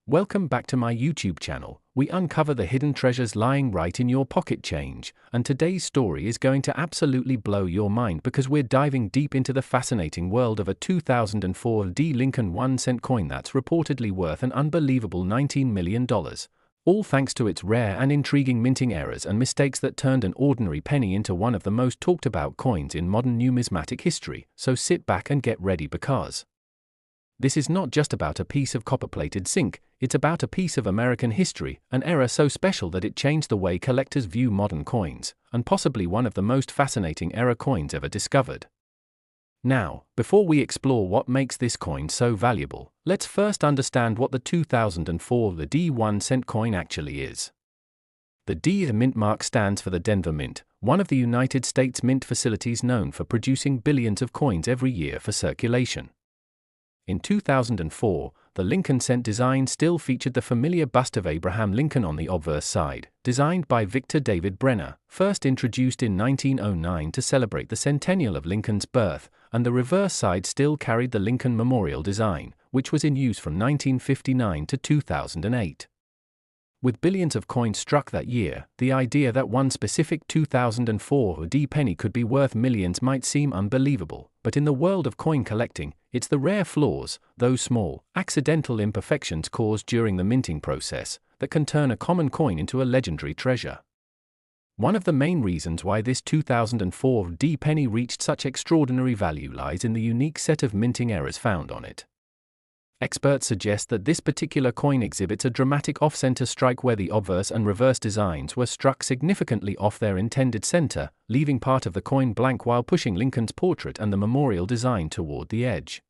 Welcome back to my YouTube channel. We uncover the hidden treasures lying right in your pocket change, and today's story is going to absolutely blow your mind because we're diving deep into the fascinating world of a 2004 D Lincoln 1-cent coin that's reportedly worth an unbelievable $19 million. All thanks to its rare and intriguing minting errors and mistakes that turned an ordinary penny into one of the most talked about coins in modern numismatic history. So sit back and get ready because this is not just about a piece of copper-plated zinc, it's about a piece of American history, an error so special that it changed the way collectors view modern coins, and possibly one of the most fascinating error coins ever discovered. Now, before we explore what makes this coin so valuable, let's first understand what the 2004 D 1-cent coin actually is. The D mint mark stands for the Denver Mint, one of the United States mint facilities known for producing billions of coins every year for circulation. In 2004, the Lincoln cent design still featured the familiar bust of Abraham Lincoln on the obverse side, designed by Victor David Brenner, first introduced in 1909 to celebrate the centennial of Lincoln's birth, and the reverse side still carried the Lincoln Memorial design, which was in use from 1959 to 2008. With billions of coins struck that year, the idea that one specific 2004 D penny could be worth millions might seem unbelievable, but in the world of coin collecting, it's the rare flaws, those small, accidental imperfections caused during the minting process, that can turn a common coin into a legendary treasure. One of the main reasons why this 2004 D penny reached such extraordinary value lies in the unique set of minting errors found on it. Experts suggest that this particular coin exhibits a dramatic off-center strike where the obverse and reverse designs were struck significantly off their intended center, leaving part of the coin blank while pushing Lincoln's portrait and the memorial design toward the edge.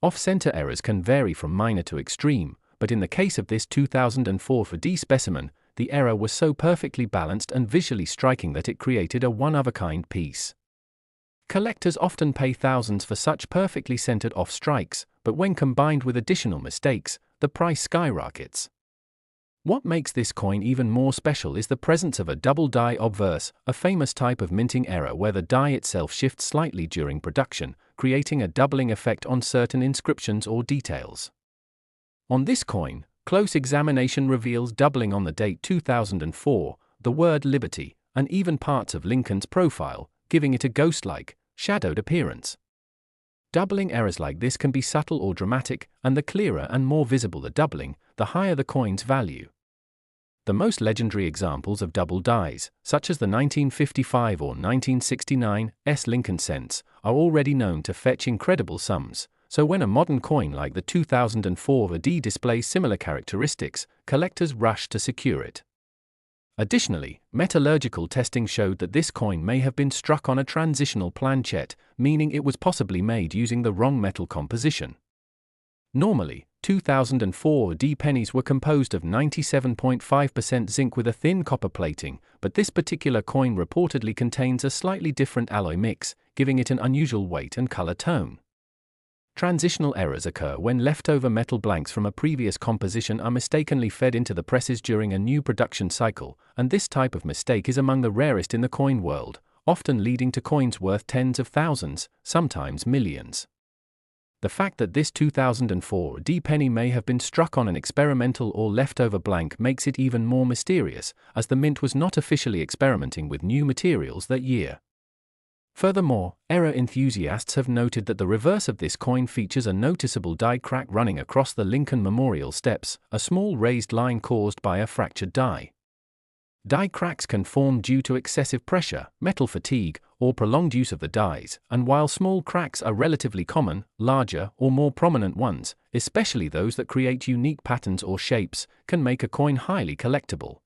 Off-center errors can vary from minor to extreme, but in the case of this 2004 D specimen, the error was so perfectly balanced and visually striking that it created a one-of-a-kind piece. Collectors often pay thousands for such perfectly centered off strikes, but when combined with additional mistakes, the price skyrockets. What makes this coin even more special is the presence of a double die obverse, a famous type of minting error where the die itself shifts slightly during production, creating a doubling effect on certain inscriptions or details. On this coin, close examination reveals doubling on the date 2004, the word liberty, and even parts of Lincoln's profile, giving it a ghost-like, shadowed appearance. Doubling errors like this can be subtle or dramatic, and the clearer and more visible the doubling, the higher the coin's value. The most legendary examples of double dies, such as the 1955 or 1969 Lincoln cents, are already known to fetch incredible sums, so when a modern coin like the 2004 D displays similar characteristics, collectors rush to secure it. Additionally, metallurgical testing showed that this coin may have been struck on a transitional planchet, meaning it was possibly made using the wrong metal composition. Normally, 2004 D pennies were composed of 97.5% zinc with a thin copper plating, but this particular coin reportedly contains a slightly different alloy mix, giving it an unusual weight and color tone. Transitional errors occur when leftover metal blanks from a previous composition are mistakenly fed into the presses during a new production cycle, and this type of mistake is among the rarest in the coin world, often leading to coins worth tens of thousands, sometimes millions. The fact that this 2004 D penny may have been struck on an experimental or leftover blank makes it even more mysterious, as the mint was not officially experimenting with new materials that year. Furthermore, error enthusiasts have noted that the reverse of this coin features a noticeable die crack running across the Lincoln Memorial steps, a small raised line caused by a fractured die. Die cracks can form due to excessive pressure, metal fatigue, or prolonged use of the dies, and while small cracks are relatively common, larger or more prominent ones, especially those that create unique patterns or shapes, can make a coin highly collectible.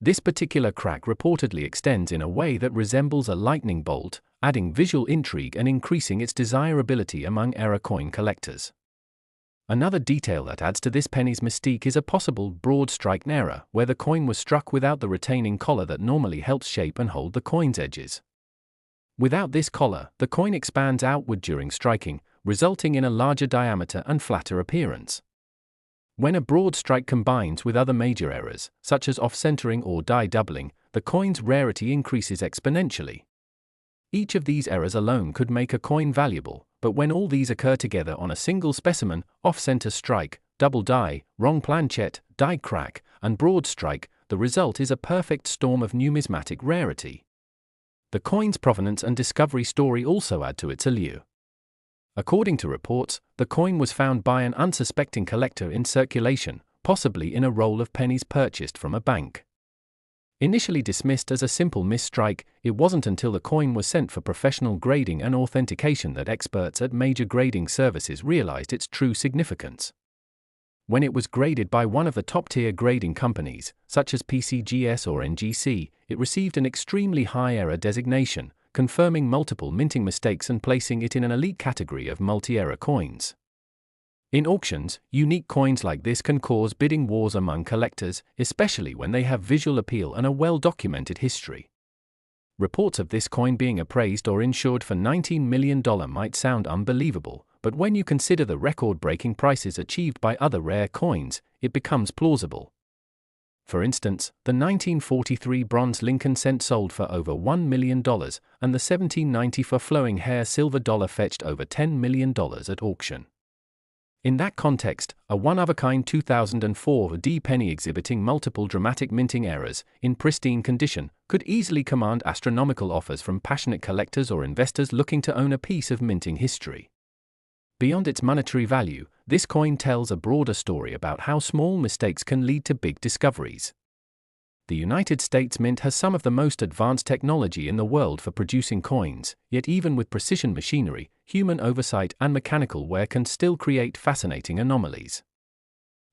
This particular crack reportedly extends in a way that resembles a lightning bolt, adding visual intrigue and increasing its desirability among error coin collectors. Another detail that adds to this penny's mystique is a possible broad strike error, where the coin was struck without the retaining collar that normally helps shape and hold the coin's edges. Without this collar, the coin expands outward during striking, resulting in a larger diameter and flatter appearance. When a broad strike combines with other major errors, such as off-centering or die doubling, the coin's rarity increases exponentially. Each of these errors alone could make a coin valuable, but when all these occur together on a single specimen, off-center strike, double die, wrong planchet, die crack, and broad strike. The result is a perfect storm of numismatic rarity. The coin's provenance and discovery story also add to its allure. According to reports, the coin was found by an unsuspecting collector in circulation, possibly in a roll of pennies purchased from a bank. Initially dismissed as a simple misstrike, it wasn't until the coin was sent for professional grading and authentication that experts at major grading services realized its true significance. When it was graded by one of the top-tier grading companies, such as PCGS or NGC, it received an extremely high error designation, confirming multiple minting mistakes and placing it in an elite category of multi-error coins. In auctions, unique coins like this can cause bidding wars among collectors, especially when they have visual appeal and a well-documented history. Reports of this coin being appraised or insured for $19 million might sound unbelievable, but when you consider the record-breaking prices achieved by other rare coins, it becomes plausible. For instance, the 1943 bronze Lincoln cent sold for over $1 million, and the 1794 flowing hair silver dollar fetched over $10 million at auction. In that context, a one-of-a-kind 2004 D penny exhibiting multiple dramatic minting errors, in pristine condition, could easily command astronomical offers from passionate collectors or investors looking to own a piece of minting history. Beyond its monetary value, this coin tells a broader story about how small mistakes can lead to big discoveries. The United States Mint has some of the most advanced technology in the world for producing coins, yet even with precision machinery, human oversight and mechanical wear can still create fascinating anomalies.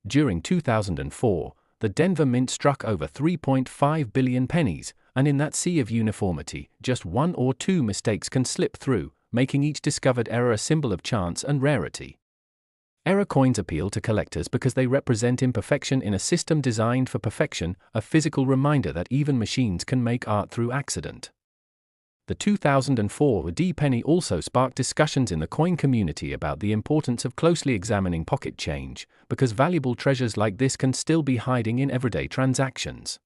During 2004, the Denver Mint struck over 3.5 billion pennies, and in that sea of uniformity, just one or two mistakes can slip through, making each discovered error a symbol of chance and rarity. Error coins appeal to collectors because they represent imperfection in a system designed for perfection, a physical reminder that even machines can make art through accident. The 2004 D penny also sparked discussions in the coin community about the importance of closely examining pocket change, because valuable treasures like this can still be hiding in everyday transactions.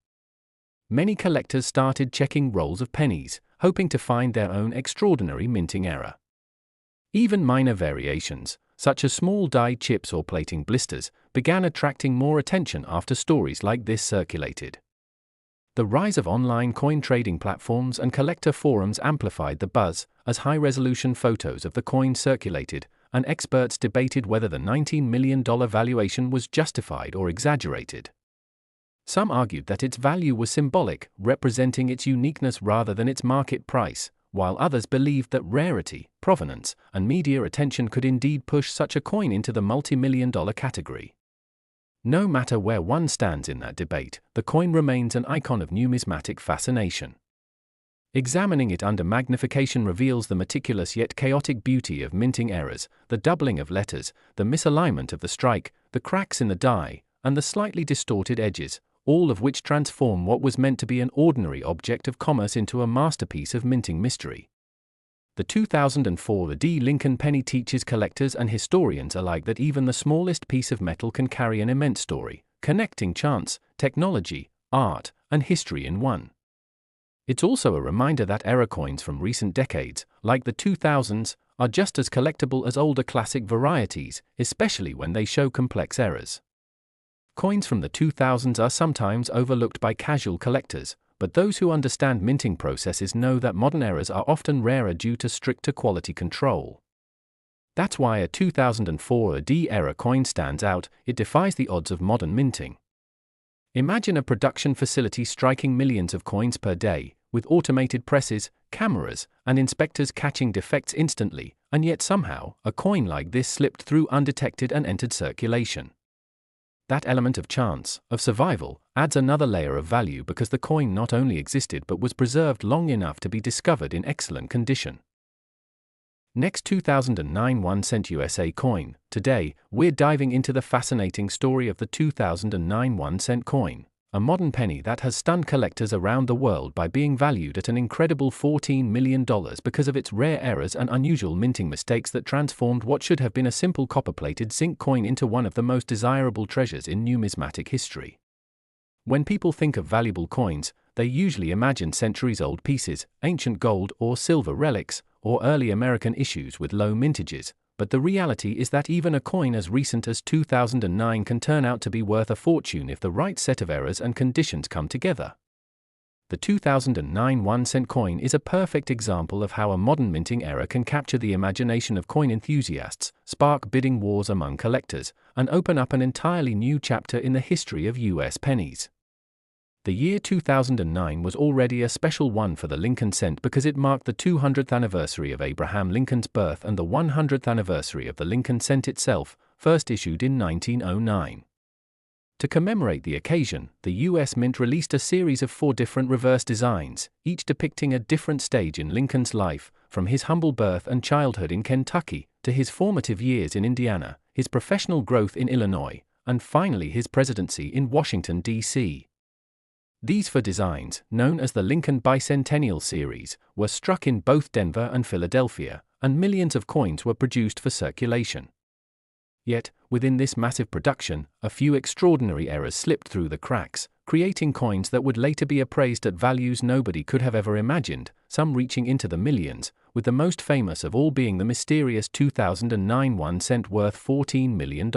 Many collectors started checking rolls of pennies, hoping to find their own extraordinary minting error. Even minor variations, such as small die chips or plating blisters, began attracting more attention after stories like this circulated. The rise of online coin trading platforms and collector forums amplified the buzz, as high-resolution photos of the coin circulated, and experts debated whether the $19 million valuation was justified or exaggerated. Some argued that its value was symbolic, representing its uniqueness rather than its market price, while others believed that rarity, provenance, and media attention could indeed push such a coin into the multi-million-dollar category. No matter where one stands in that debate, the coin remains an icon of numismatic fascination. Examining it under magnification reveals the meticulous yet chaotic beauty of minting errors, the doubling of letters, the misalignment of the strike, the cracks in the die, and the slightly distorted edges, all of which transform what was meant to be an ordinary object of commerce into a masterpiece of minting mystery. The 2004 D Lincoln penny teaches collectors and historians alike that even the smallest piece of metal can carry an immense story, connecting chance, technology, art, and history in one. It's also a reminder that error coins from recent decades, like the 2000s, are just as collectible as older classic varieties, especially when they show complex errors. Coins from the 2000s are sometimes overlooked by casual collectors, but those who understand minting processes know that modern errors are often rarer due to stricter quality control. That's why a 2004 D error coin stands out. It defies the odds of modern minting. Imagine a production facility striking millions of coins per day, with automated presses, cameras, and inspectors catching defects instantly, and yet somehow, a coin like this slipped through undetected and entered circulation. That element of chance, of survival, adds another layer of value because the coin not only existed but was preserved long enough to be discovered in excellent condition. Next, 2009 1-cent USA coin. Today, we're diving into the fascinating story of the 2009 1-cent coin, a modern penny that has stunned collectors around the world by being valued at an incredible $14 million because of its rare errors and unusual minting mistakes that transformed what should have been a simple copper-plated zinc coin into one of the most desirable treasures in numismatic history. When people think of valuable coins, they usually imagine centuries-old pieces, ancient gold or silver relics, or early American issues with low mintages, but the reality is that even a coin as recent as 2009 can turn out to be worth a fortune if the right set of errors and conditions come together. The 2009 1-cent coin is a perfect example of how a modern minting error can capture the imagination of coin enthusiasts, spark bidding wars among collectors, and open up an entirely new chapter in the history of US pennies. The year 2009 was already a special one for the Lincoln cent because it marked the 200th anniversary of Abraham Lincoln's birth and the 100th anniversary of the Lincoln cent itself, first issued in 1909. To commemorate the occasion, the US Mint released a series of 4 different reverse designs, each depicting a different stage in Lincoln's life, from his humble birth and childhood in Kentucky, to his formative years in Indiana, his professional growth in Illinois, and finally his presidency in Washington, D.C. These 4 designs, known as the Lincoln Bicentennial Series, were struck in both Denver and Philadelphia, and millions of coins were produced for circulation. Yet, within this massive production, a few extraordinary errors slipped through the cracks, creating coins that would later be appraised at values nobody could have ever imagined, some reaching into the millions, with the most famous of all being the mysterious 2009 1-cent worth $14 million.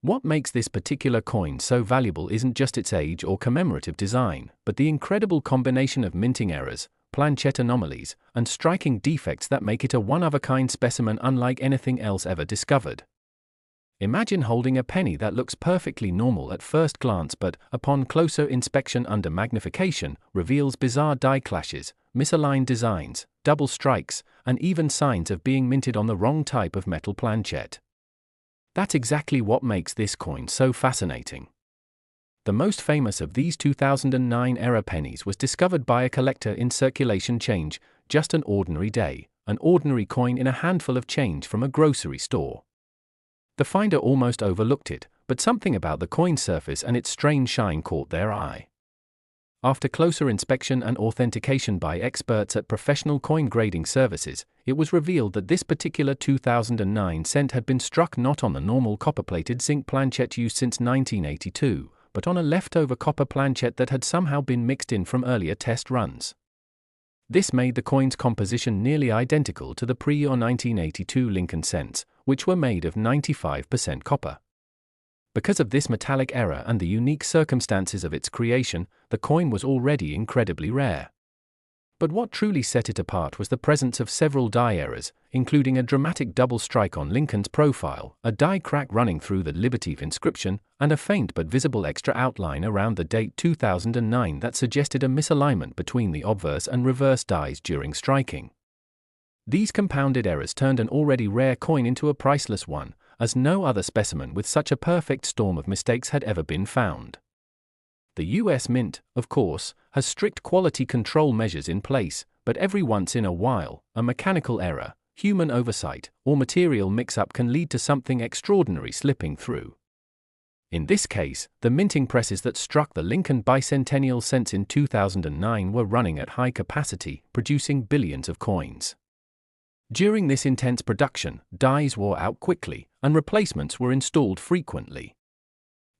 What makes this particular coin so valuable isn't just its age or commemorative design, but the incredible combination of minting errors, planchette anomalies, and striking defects that make it a one-of-a-kind specimen unlike anything else ever discovered. Imagine holding a penny that looks perfectly normal at first glance but, upon closer inspection under magnification, reveals bizarre die clashes, misaligned designs, double strikes, and even signs of being minted on the wrong type of metal planchette. That's exactly what makes this coin so fascinating. The most famous of these 2009 era pennies was discovered by a collector in circulation change, just an ordinary day, an ordinary coin in a handful of change from a grocery store. The finder almost overlooked it, but something about the coin's surface and its strange shine caught their eye. After closer inspection and authentication by experts at professional coin grading services, it was revealed that this particular 2009 cent had been struck not on the normal copper-plated zinc planchette used since 1982, but on a leftover copper planchette that had somehow been mixed in from earlier test runs. This made the coin's composition nearly identical to the pre- or 1982 Lincoln cents, which were made of 95% copper. Because of this metallic error and the unique circumstances of its creation, the coin was already incredibly rare. But what truly set it apart was the presence of several die errors, including a dramatic double strike on Lincoln's profile, a die crack running through the Liberty inscription, and a faint but visible extra outline around the date 2009 that suggested a misalignment between the obverse and reverse dies during striking. These compounded errors turned an already rare coin into a priceless one, as no other specimen with such a perfect storm of mistakes had ever been found. The US Mint, of course, has strict quality control measures in place, but every once in a while, a mechanical error, human oversight, or material mix-up can lead to something extraordinary slipping through. In this case, the minting presses that struck the Lincoln Bicentennial cents in 2009 were running at high capacity, producing billions of coins. During this intense production, dies wore out quickly, and replacements were installed frequently.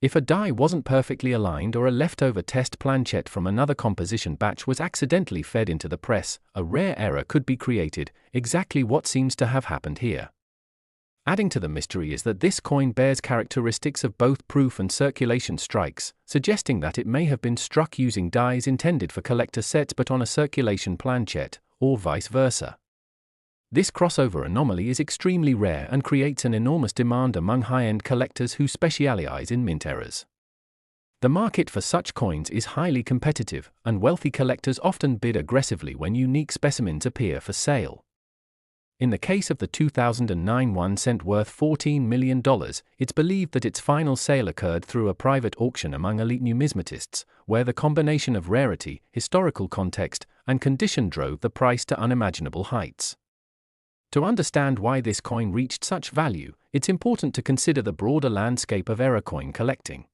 If a die wasn't perfectly aligned or a leftover test planchette from another composition batch was accidentally fed into the press, a rare error could be created, exactly what seems to have happened here. Adding to the mystery is that this coin bears characteristics of both proof and circulation strikes, suggesting that it may have been struck using dies intended for collector sets but on a circulation planchette, or vice versa. This crossover anomaly is extremely rare and creates an enormous demand among high-end collectors who specialize in mint errors. The market for such coins is highly competitive, and wealthy collectors often bid aggressively when unique specimens appear for sale. In the case of the 2009 1-cent worth $14 million, it's believed that its final sale occurred through a private auction among elite numismatists, where the combination of rarity, historical context, and condition drove the price to unimaginable heights. To understand why this coin reached such value, it's important to consider the broader landscape of error coin collecting.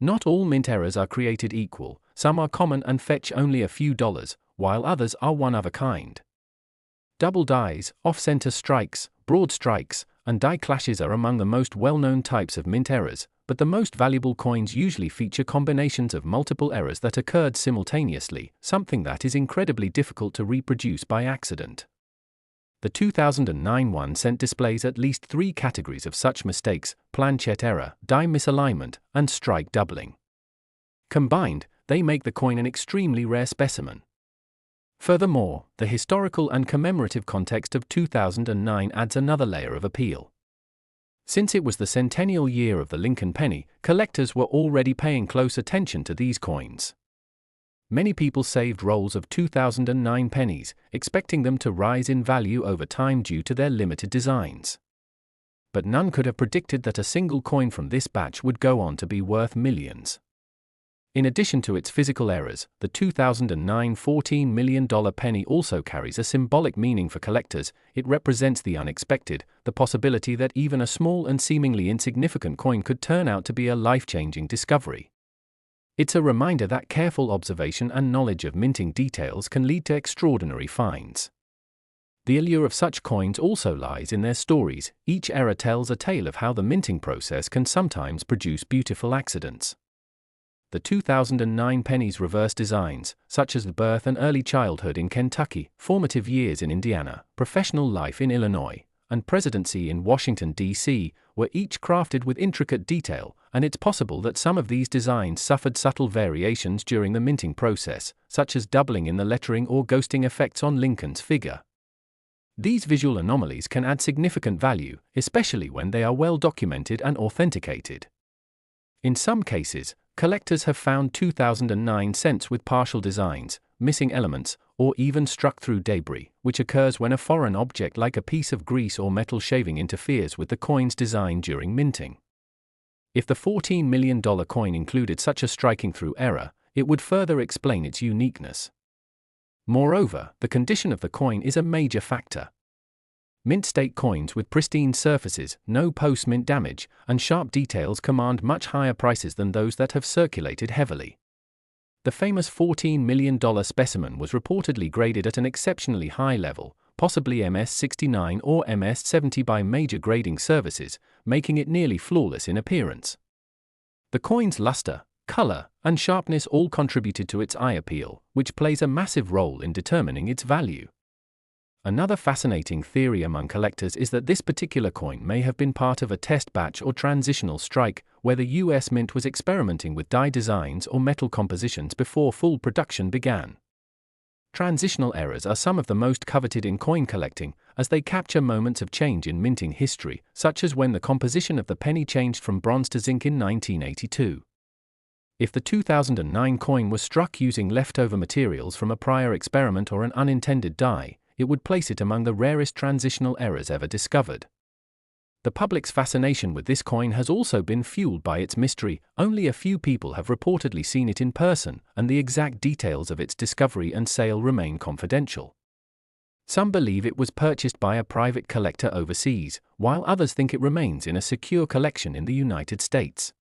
Not all mint errors are created equal, some are common and fetch only a few dollars, while others are one of a kind. Double dies, off-center strikes, broad strikes, and die clashes are among the most well-known types of mint errors, but the most valuable coins usually feature combinations of multiple errors that occurred simultaneously, something that is incredibly difficult to reproduce by accident. The 2009 1-cent displays at least 3 categories of such mistakes: planchet error, die misalignment, and strike doubling. Combined, they make the coin an extremely rare specimen. Furthermore, the historical and commemorative context of 2009 adds another layer of appeal. Since it was the centennial year of the Lincoln penny, collectors were already paying close attention to these coins. Many people saved rolls of 2009 pennies, expecting them to rise in value over time due to their limited designs. But none could have predicted that a single coin from this batch would go on to be worth millions. In addition to its physical errors, the 2009 $14 million penny also carries a symbolic meaning for collectors. It represents the unexpected, the possibility that even a small and seemingly insignificant coin could turn out to be a life-changing discovery. It's a reminder that careful observation and knowledge of minting details can lead to extraordinary finds. The allure of such coins also lies in their stories. Each era tells a tale of how the minting process can sometimes produce beautiful accidents. The 2009 penny's reverse designs, such as the birth and early childhood in Kentucky, formative years in Indiana, professional life in Illinois, and presidency in Washington, D.C., were each crafted with intricate detail, and it's possible that some of these designs suffered subtle variations during the minting process, such as doubling in the lettering or ghosting effects on Lincoln's figure. These visual anomalies can add significant value, especially when they are well documented and authenticated. In some cases, collectors have found 2009 cents with partial designs, missing elements, or even struck through debris, which occurs when a foreign object like a piece of grease or metal shaving interferes with the coin's design during minting. If the $14 million coin included such a striking through error, it would further explain its uniqueness. Moreover, the condition of the coin is a major factor. Mint state coins with pristine surfaces, no post-mint damage, and sharp details command much higher prices than those that have circulated heavily. The famous $14 million specimen was reportedly graded at an exceptionally high level, possibly MS-69 or MS-70 by major grading services, making it nearly flawless in appearance. The coin's luster, color, and sharpness all contributed to its eye appeal, which plays a massive role in determining its value. Another fascinating theory among collectors is that this particular coin may have been part of a test batch or transitional strike, where the US Mint was experimenting with die designs or metal compositions before full production began. Transitional errors are some of the most coveted in coin collecting, as they capture moments of change in minting history, such as when the composition of the penny changed from bronze to zinc in 1982. If the 2009 coin was struck using leftover materials from a prior experiment or an unintended die, it would place it among the rarest transitional errors ever discovered. The public's fascination with this coin has also been fueled by its mystery. Only a few people have reportedly seen it in person, and the exact details of its discovery and sale remain confidential. Some believe it was purchased by a private collector overseas, while others think it remains in a secure collection in the United States.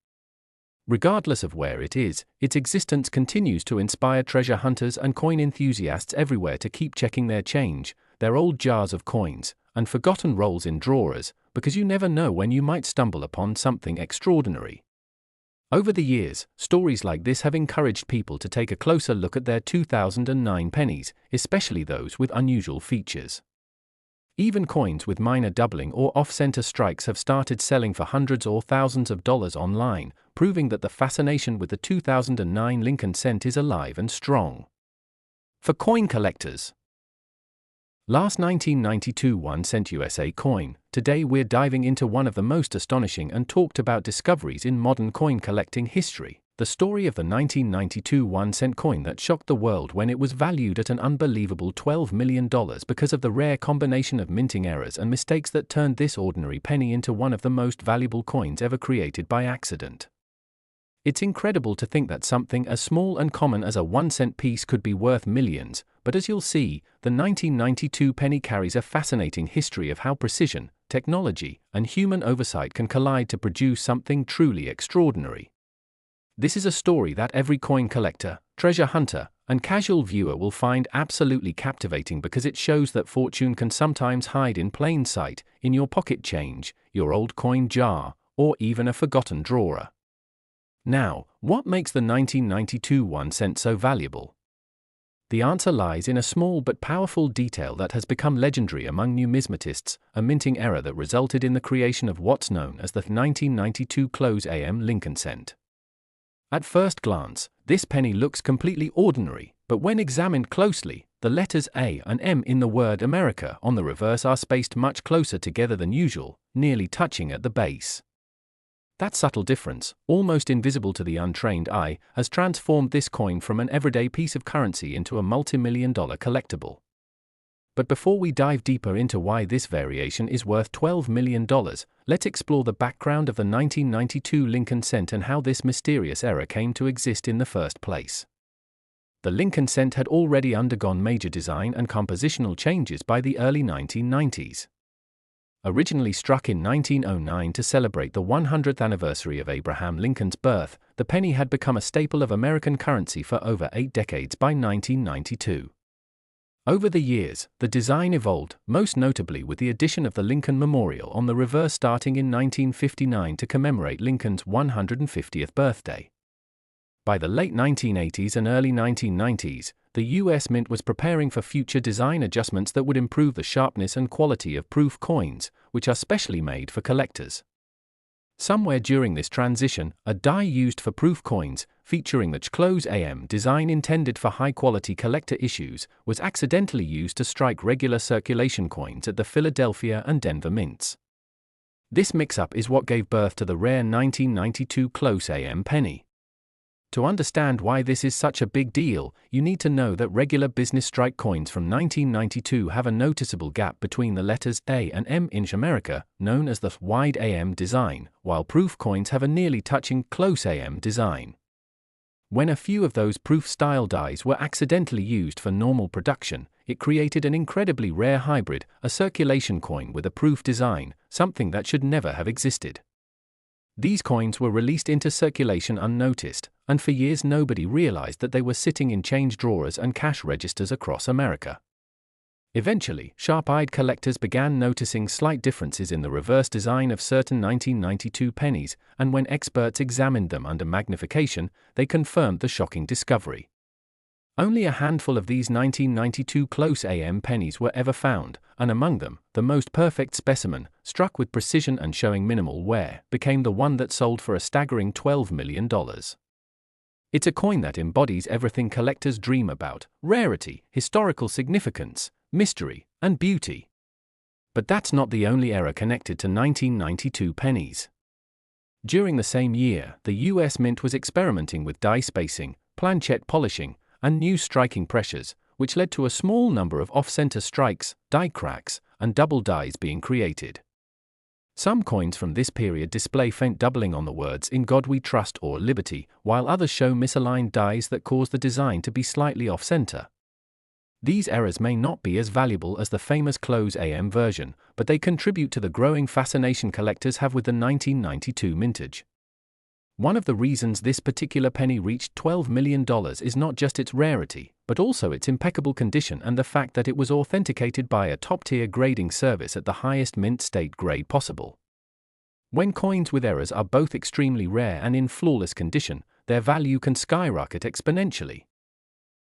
Regardless of where it is, its existence continues to inspire treasure hunters and coin enthusiasts everywhere to keep checking their change, their old jars of coins, and forgotten rolls in drawers, because you never know when you might stumble upon something extraordinary. Over the years, stories like this have encouraged people to take a closer look at their 2009 pennies, especially those with unusual features. Even coins with minor doubling or off-center strikes have started selling for hundreds or thousands of dollars online, proving that the fascination with the 2009 Lincoln cent is alive and strong. For coin collectors. Last 1992 1-cent USA coin. Today we're diving into one of the most astonishing and talked about discoveries in modern coin collecting history. The story of the 1992 1-cent coin that shocked the world when it was valued at an unbelievable $12 million because of the rare combination of minting errors and mistakes that turned this ordinary penny into one of the most valuable coins ever created by accident. It's incredible to think that something as small and common as a 1-cent piece could be worth millions, but as you'll see, the 1992 penny carries a fascinating history of how precision, technology, and human oversight can collide to produce something truly extraordinary. This is a story that every coin collector, treasure hunter, and casual viewer will find absolutely captivating because it shows that fortune can sometimes hide in plain sight, in your pocket change, your old coin jar, or even a forgotten drawer. Now, what makes the 1992 1-cent so valuable? The answer lies in a small but powerful detail that has become legendary among numismatists, a minting error that resulted in the creation of what's known as the 1992 close AM Lincoln cent. At first glance, this penny looks completely ordinary, but when examined closely, the letters A and M in the word America on the reverse are spaced much closer together than usual, nearly touching at the base. That subtle difference, almost invisible to the untrained eye, has transformed this coin from an everyday piece of currency into a multi-million-dollar collectible. But before we dive deeper into why this variation is worth $12 million, let's explore the background of the 1992 Lincoln cent and how this mysterious error came to exist in the first place. The Lincoln cent had already undergone major design and compositional changes by the early 1990s. Originally struck in 1909 to celebrate the 100th anniversary of Abraham Lincoln's birth, the penny had become a staple of American currency for over 8 decades by 1992. Over the years, the design evolved, most notably with the addition of the Lincoln Memorial on the reverse starting in 1959 to commemorate Lincoln's 150th birthday. By the late 1980s and early 1990s, the U.S. Mint was preparing for future design adjustments that would improve the sharpness and quality of proof coins, which are specially made for collectors. Somewhere during this transition, a die used for proof coins, featuring the close AM design intended for high-quality collector issues, was accidentally used to strike regular circulation coins at the Philadelphia and Denver mints. This mix-up is what gave birth to the rare 1992 close AM penny. To understand why this is such a big deal, you need to know that regular business strike coins from 1992 have a noticeable gap between the letters A and M in America, known as the wide AM design, while proof coins have a nearly touching close AM design. When a few of those proof-style dies were accidentally used for normal production, it created an incredibly rare hybrid, a circulation coin with a proof design, something that should never have existed. These coins were released into circulation unnoticed, and for years nobody realized that they were sitting in change drawers and cash registers across America. Eventually, sharp-eyed collectors began noticing slight differences in the reverse design of certain 1992 pennies, and when experts examined them under magnification, they confirmed the shocking discovery. Only a handful of these 1992 close AM pennies were ever found, and among them, the most perfect specimen, struck with precision and showing minimal wear, became the one that sold for a staggering $12 million. It's a coin that embodies everything collectors dream about: rarity, historical significance, mystery, and beauty. But that's not the only error connected to 1992 pennies. During the same year, the U.S. Mint was experimenting with die spacing, planchet polishing, and new striking pressures, which led to a small number of off-center strikes, die cracks, and double dies being created. Some coins from this period display faint doubling on the words "In God We Trust" or "Liberty," while others show misaligned dies that cause the design to be slightly off-center. These errors may not be as valuable as the famous close AM version, but they contribute to the growing fascination collectors have with the 1992 mintage. One of the reasons this particular penny reached $12 million is not just its rarity, but also its impeccable condition and the fact that it was authenticated by a top-tier grading service at the highest mint state grade possible. When coins with errors are both extremely rare and in flawless condition, their value can skyrocket exponentially.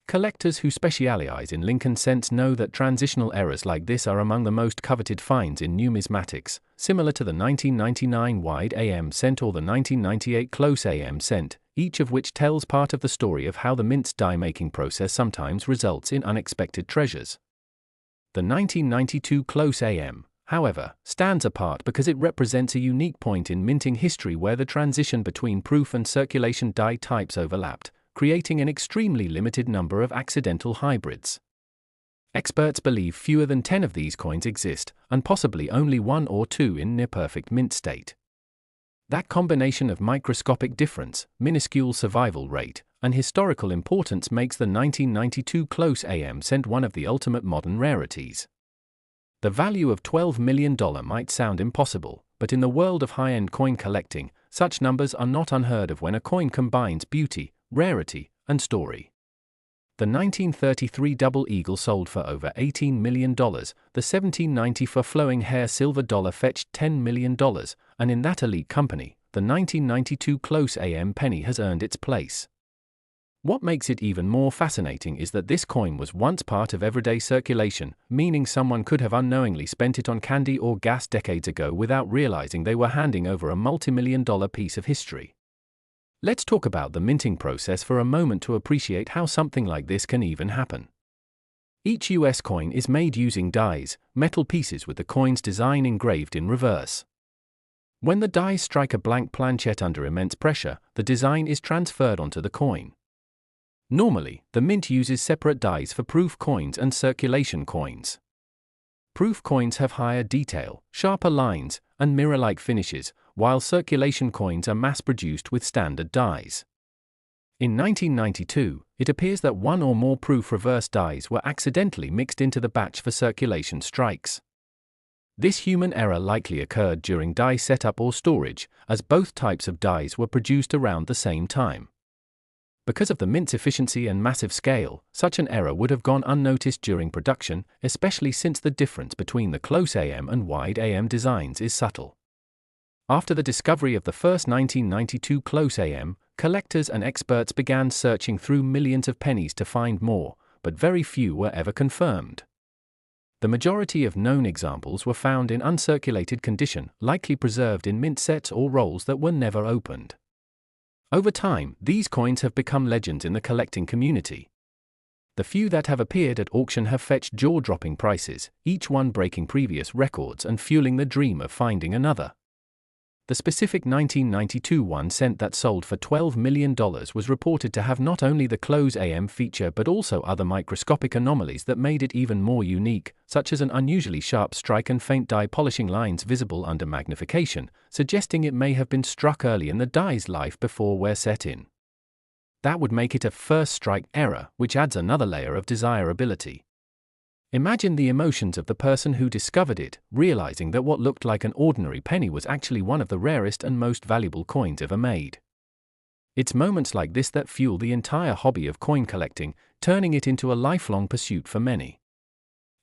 Collectors who specialize in Lincoln cents know that transitional errors like this are among the most coveted finds in numismatics, similar to the 1999 wide AM cent or the 1998 close AM cent, each of which tells part of the story of how the mint's die-making process sometimes results in unexpected treasures. The 1992 close AM, however, stands apart because it represents a unique point in minting history where the transition between proof and circulation die types overlapped, creating an extremely limited number of accidental hybrids. Experts believe fewer than 10 of these coins exist, and possibly only 1 or 2 in near-perfect mint state. That combination of microscopic difference, minuscule survival rate, and historical importance makes the 1992 close AM cent one of the ultimate modern rarities. The value of $12 million might sound impossible, but in the world of high-end coin collecting, such numbers are not unheard of when a coin combines beauty, rarity, and story. The 1933 Double Eagle sold for over $18 million, the 1794 Flowing Hair Silver Dollar fetched $10 million, and in that elite company, the 1992 close AM penny has earned its place. What makes it even more fascinating is that this coin was once part of everyday circulation, meaning someone could have unknowingly spent it on candy or gas decades ago without realizing they were handing over a multi-million-dollar piece of history. Let's talk about the minting process for a moment to appreciate how something like this can even happen. Each US coin is made using dies, metal pieces with the coin's design engraved in reverse. When the dies strike a blank planchet under immense pressure, the design is transferred onto the coin. Normally, the mint uses separate dies for proof coins and circulation coins. Proof coins have higher detail, sharper lines, and mirror-like finishes, while circulation coins are mass-produced with standard dies. In 1992, it appears that one or more proof reverse dies were accidentally mixed into the batch for circulation strikes. This human error likely occurred during die setup or storage, as both types of dies were produced around the same time. Because of the mint's efficiency and massive scale, such an error would have gone unnoticed during production, especially since the difference between the close AM and wide AM designs is subtle. After the discovery of the first 1992 close AM, collectors and experts began searching through millions of pennies to find more, but very few were ever confirmed. The majority of known examples were found in uncirculated condition, likely preserved in mint sets or rolls that were never opened. Over time, these coins have become legends in the collecting community. The few that have appeared at auction have fetched jaw-dropping prices, each one breaking previous records and fueling the dream of finding another. The specific 1992 1 cent that sold for $12 million was reported to have not only the close AM feature but also other microscopic anomalies that made it even more unique, such as an unusually sharp strike and faint die polishing lines visible under magnification, suggesting it may have been struck early in the die's life before wear set in. That would make it a first strike error, which adds another layer of desirability. Imagine the emotions of the person who discovered it, realizing that what looked like an ordinary penny was actually one of the rarest and most valuable coins ever made. It's moments like this that fuel the entire hobby of coin collecting, turning it into a lifelong pursuit for many.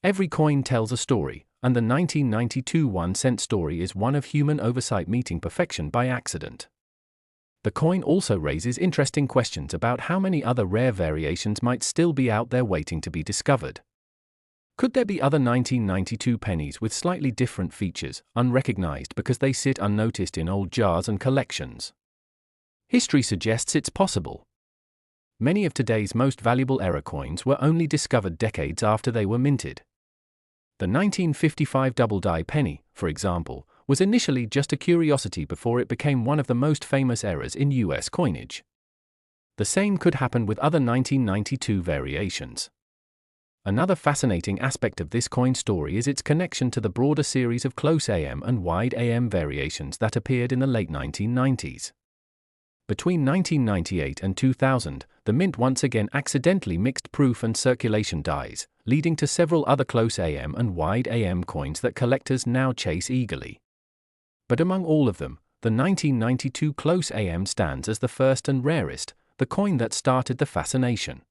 Every coin tells a story, and the 1992 1 cent story is one of human oversight meeting perfection by accident. The coin also raises interesting questions about how many other rare variations might still be out there waiting to be discovered. Could there be other 1992 pennies with slightly different features, unrecognized because they sit unnoticed in old jars and collections? History suggests it's possible. Many of today's most valuable era coins were only discovered decades after they were minted. The 1955 double-die penny, for example, was initially just a curiosity before it became one of the most famous eras in US coinage. The same could happen with other 1992 variations. Another fascinating aspect of this coin story is its connection to the broader series of close AM and wide AM variations that appeared in the late 1990s. Between 1998 and 2000, the mint once again accidentally mixed proof and circulation dies, leading to several other close AM and wide AM coins that collectors now chase eagerly. But among all of them, the 1992 close AM stands as the first and rarest, the coin that started the fascination.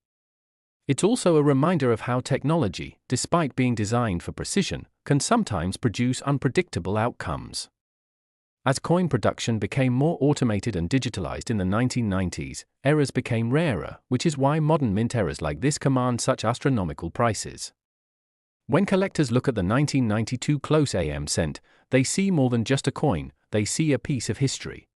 It's also a reminder of how technology, despite being designed for precision, can sometimes produce unpredictable outcomes. As coin production became more automated and digitalized in the 1990s, errors became rarer, which is why modern mint errors like this command such astronomical prices. When collectors look at the 1992 close AM cent, they see more than just a coin, they see a piece of history.